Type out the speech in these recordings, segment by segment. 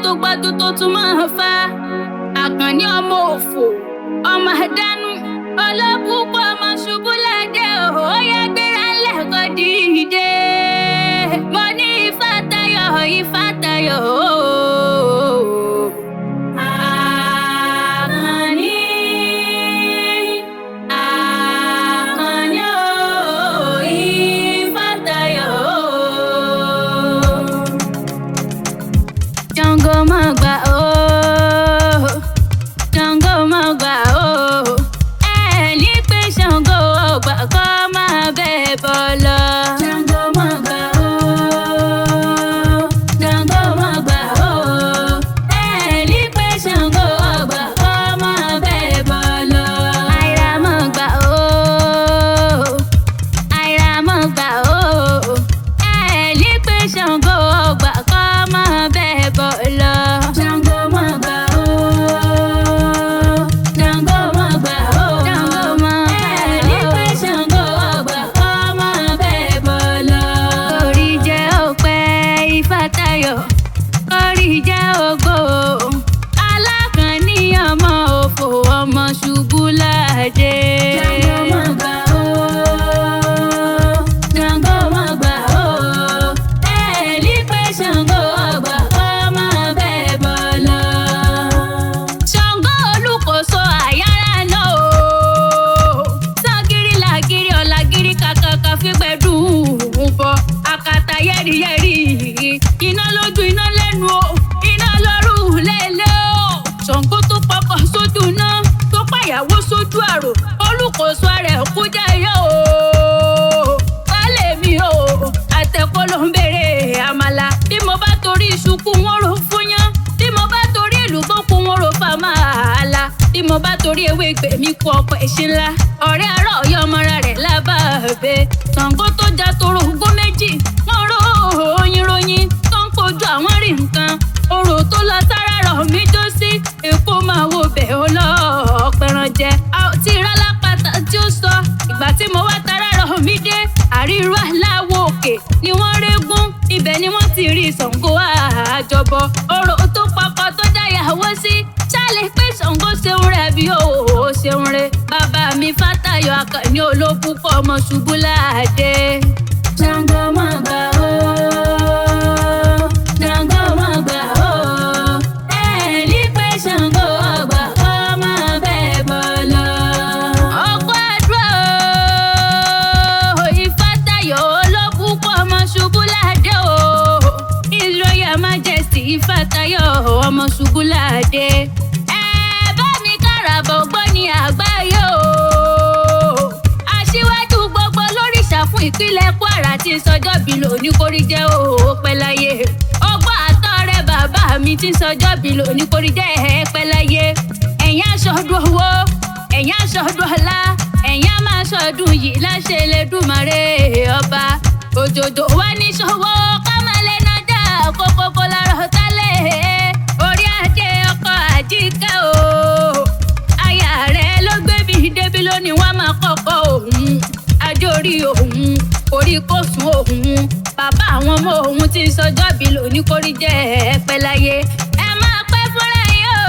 tó gbádùn tó tún máa fa Àkànní ọmọ òfò ọmọ àdánù ọlọ́pùpọ̀ ọmọ ṣubú ládé ó yá gbéra lẹ́kọ̀ọ́ dìde mo ní Ifá tayọ̀ Ifá tayọ̀ Sango má gbà ó Sango má gbà ó ní pé Sango ọgbà kọ́ máa bẹ́ẹ̀ bọ́ lọ. Sango má gbà ó Sango má gbà ó ní pé Sango ọgbà kọ́ máa bẹ́ẹ̀ bọ́ lọ. Àìrà má gbà ó Àìrà má gbà ó ní pé Sango ọgbà kọ́ máa bẹ́ẹ̀ bọ́ lọ. Sango má gbà ó Sango má gbà ó Sango má ní pé Sango ọgbà kọ́ máa bẹ́ẹ̀ bọ́ lọ. Orí jẹ́ ọpẹ́ Ifá tayọ̀ orí jẹ́ ògo Alákànní ọmọ òfò ọmọ ṣubú ládé. Sango má gbà ó Sango má gbà ó ní pé Sango ọgbà kọ́ máa bẹ́ẹ̀ bọ́ lọ. Sango olùkóso àyàrá náà o Sangiri làgiri ọ̀làgiri kàkàkà fígbẹ́dùn bọ̀ àkàtà yẹ́rìyẹ́rì iná lójú iná lẹ́nu o iná lọ́rù lélẹ̀ o. Sango tó pọkàn sójú náà tó pàyàwó sójú àrò olùkóso rẹ̀ kú jẹ́yọ́ o. Kálẹ̀ mi o àtẹ̀kọ́ ló ń béèrè àmàlà bí mo bá torí iṣu kú wọn rò fún yán bí mo bá torí ìlú tó kú wọn rò fà máa la bí mo bá torí ewé gbèmí kú ọ̀pọ̀ ẹ̀ṣin ńlá ọ̀rẹ́ ará ọ̀yọ́ ọmọra rẹ̀ lábàbẹ̀. Sango tó já toro ogún méjì wọn rò oyin ròyìn tó ń kojú àwọn rí nǹkan orò tó lọ sára rọ̀ mí jó sí èkó máa wo bẹ̀ ó lọ́ọ́ pẹran jẹ a ò tí ì rálápàtà tí ó sọ ìgbà tí mo wá tara rọ̀ mí dé àríru aláwọ̀ òkè ni wọ́n régún ibẹ̀ ni wọ́n ti rí Sango àjọbọ orò tó papọ̀ tó dáyàwó sí ṣálẹ̀ pé Sango ṣeun rẹ̀ bí ó ṣeun rẹ̀ bàbá mi Fátayọ̀ Àkànní olókùkọ ọmọ ṣubú ládé. Sango má gbà ó Sango má gbà ó ní pé Sango ọgbà kọ́ máa bẹ́ẹ̀ bọ́ lọ. Ọkọ̀ àdúrà o Ifá Tayọ̀ olókùkọ ọmọ ṣubú ládé o His Royal Majesty Ifá Tayọ̀ ọmọ ṣubú ládé. Bá mi káràbọ̀ gbọ́ ní àgbáyé o aṣíwájú gbogbo lóríṣà fún ìpínlẹ̀ Kwara tí ń sọjọ́ bí lóní kórí jẹ́ o pẹ́ láyé ọgbọ́n àtọ́rẹ́ bàbá mi tí ń sọjọ́ bí lóní kórí jẹ́ pẹ́ láyé. Ẹ̀yin aṣọ́dún owó ẹ̀yin aṣọ́dún ọlá ẹ̀yin á máa ṣọdún yìí láṣẹ Elédùmarè ọba òjòjò wá ní ṣòwò kámẹ́lẹ́ náà dá kókókó lárọ̀ tálẹ̀ orí adé ọkọ̀ àjíkẹ́ o aya rẹ̀ ló gbé mi débi lónìí wọ́n máa kọ́kọ́ òun adórí òun orí kò sùn òun bàbá àwọn ọmọ òun tí ń sọjọ́ bí lóní kórí jẹ́ pẹ́ láyé. Ẹ máa pẹ́ fúnra yín o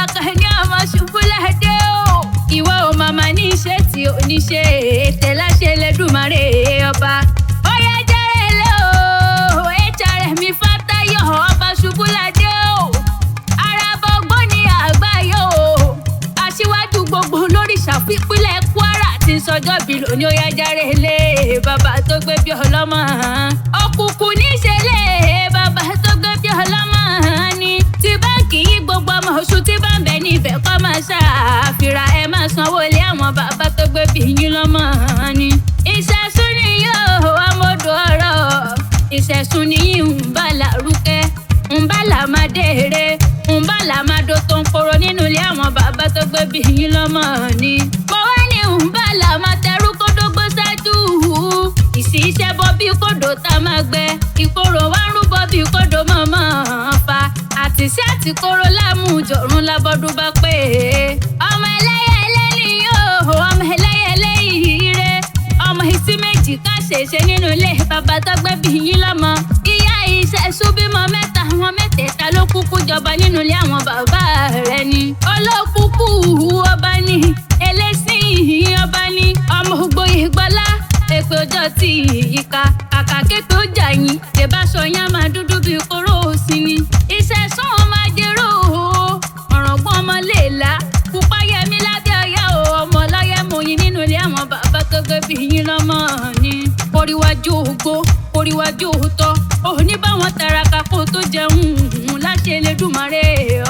Àkànní ọmọ ṣubú ládé o ìwọ ò màmá ní iṣẹ́ tí ò ní ṣe ètè láṣẹ Elédùmarè ọba ó yá jẹ́rẹ̀lẹ́ o HRM Fátayọ̀ ọba ṣubú ládé o arábọ̀gbọ́ ní àgbáyé o aṣíwájú gbogbo lóríṣà fípínlẹ̀ Kwara tí ń sọjọ́ bí lóní ó yá jẹ́rẹ̀lẹ́ bàbá tó gbé bí ọlọ́mọ Okuku níṣẹ́lẹ̀ bàbá tó gbé bí ọlọ́mọ ni tí báńkì yí gbogbo ọmọ oṣù tí bá ń bẹ níbẹ̀ kọ́ máa ṣàfihàn ẹ máa sanwó lé àwọn bàbá tó gbé bí yín lọ́mọ ni. Ìṣẹ̀ṣùn ni yóò amódò ọ̀rọ̀ ìṣẹ̀ṣùn ni yìí ń bá làrúkẹ́ ń bá làmádèrè ń bá làmádò tó ń koro nínú ilé àwọn bàbá tó gbé bí yín lọ́mọ ni. Mo wá ní ń bá làmátẹrú kó dógbó ṣáájú ìsì iṣẹ́ bọ́ bí kòdò tá máa gbẹ ìkorò wá rúbọ bí kòdò mọ̀mọ́ fa àtìsí àtìkóró lámùjọ̀rún lábọ́dún bá pé ọmọ ẹlẹ́yẹ ẹlẹ́ni yóò ọmọ ẹlẹ́yẹ ẹlẹ́yìí rẹ ọmọ ìsí méjì ká ṣèṣe nínú ilé bàbá tó gbé bí yín lọ́mọ ìyá ìṣẹ̀ṣú bímọ mẹ́ta àwọn mẹ́tẹ̀ẹ̀ta ló kúkú jọba nínú ilé àwọn bàbá rẹ̀ ni olókùkù ọba ni ẹlẹ́sìn ọba ni ọmọ ògbóyè gbọ́lá èpè ọjọ́ tí ìka kàkà képe ó jà yín tèbáṣọ yẹn máa dúdú bíi kóró sí ni iṣẹ́ sún ọmọ ajérò ọ̀rọ̀gbọ́n ọmọ lèèlà pupa yẹmí lábẹ́ ọyá o ọmọ ọlọ́yẹ mọ̀yìn nínú ilé àwọn bàbá tó gbé bí yín lọ́mọ ni oríwájú ògbó oríwájú òótọ́ òní báwọn taraka kó tó jẹun láṣẹ Elédùmarè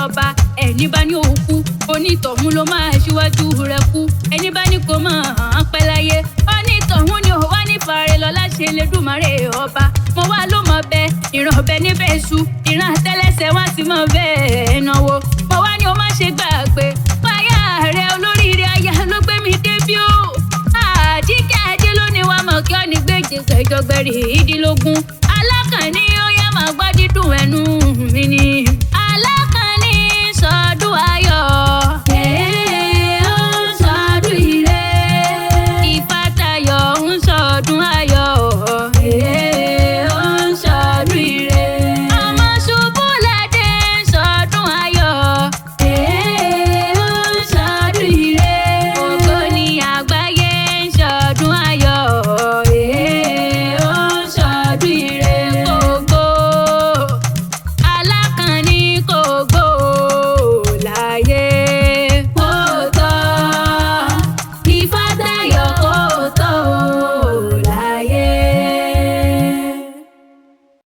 ọba ẹni bá ní òkú onítọ̀hún ló máa ṣíwájú rẹ̀ kú ẹni bá ní kó máa pẹ́ láyé onítọ̀hún ni òwá ní fàárẹ̀ lọ láṣẹ Elédùmarè ọba mo wá ló mọ bẹ ìran ọbẹ níbẹ̀ ṣu ìran àtẹ́lẹsẹ̀ wá sí mọ bẹ́ẹ̀ náwó mo wá ní o má ṣe gbàgbé fáyà rẹ olóríire aya ló gbé mi débi ó àjíkẹ́ ajé lónìí wàá mọ̀ kí ọ́ ní gbèjì ìjọgbẹ̀rì ìdílógún